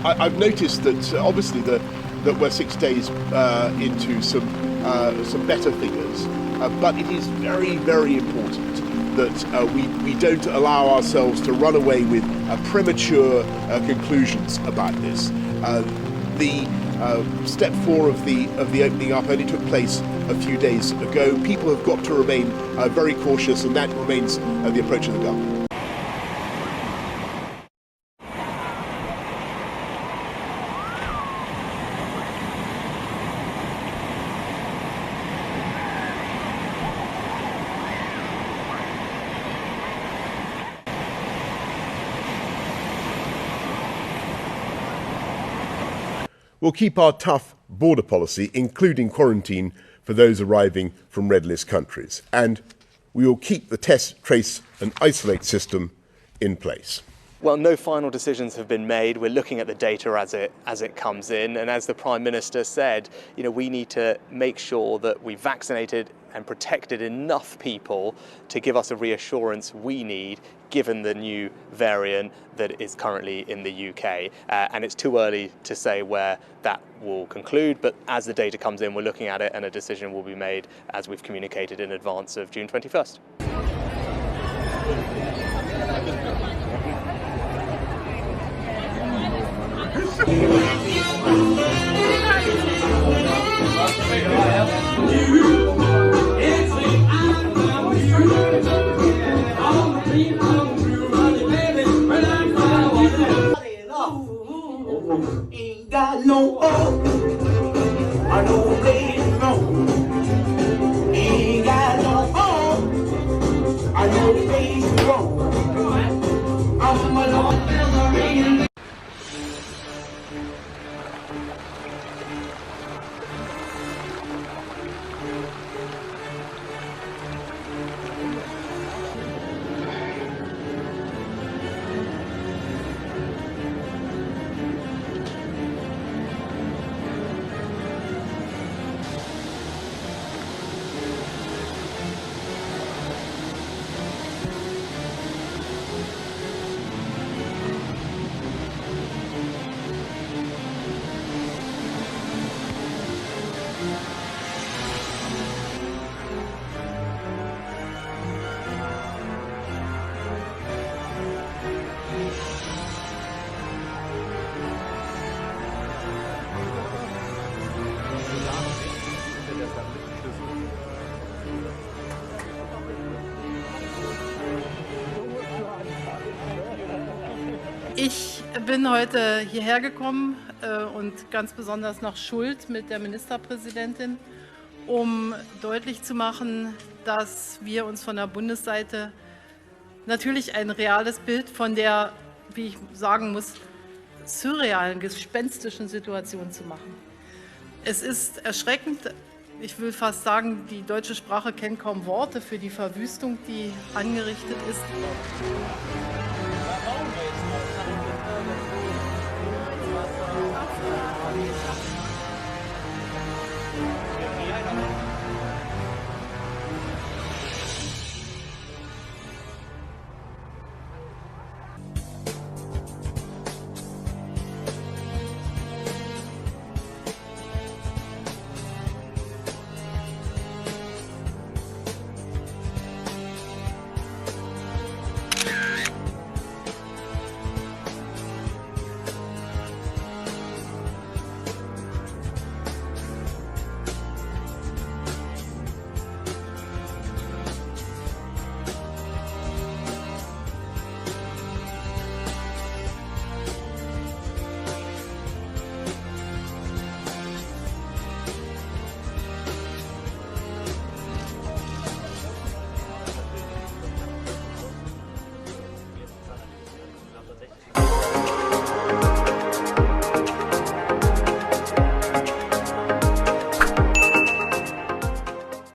I've noticed that obviously that we're 6 days into some better figures, but it is very, very important that we don't allow ourselves to run away with premature conclusions about this. The step 4 of the opening up only took place a few days ago. People have got to remain very cautious, and that remains the approach of the government. We'll keep our tough border policy, including quarantine for those arriving from red list countries. And we will keep the test, trace and isolate system in place. Well, no final decisions have been made. We're looking at the data as it comes in. And as the Prime Minister said, we need to make sure that we vaccinated and protected enough people to give us a reassurance we need, given the new variant that is currently in the UK. And it's too early to say where that will conclude, but as the data comes in, we're looking at it and a decision will be made as we've communicated in advance of June 21st. Ain't got no hope. I know where to go. Ain't got no hope. I know where to go. I'm alone. Ich bin heute hierher gekommen und ganz besonders nach Schuld mit der Ministerpräsidentin, um deutlich zu machen, dass wir uns von der Bundesseite natürlich ein reales Bild von der, wie ich sagen muss, surrealen, gespenstischen Situation zu machen. Es ist erschreckend, ich will fast sagen, die deutsche Sprache kennt kaum Worte für die Verwüstung, die angerichtet ist. Yeah.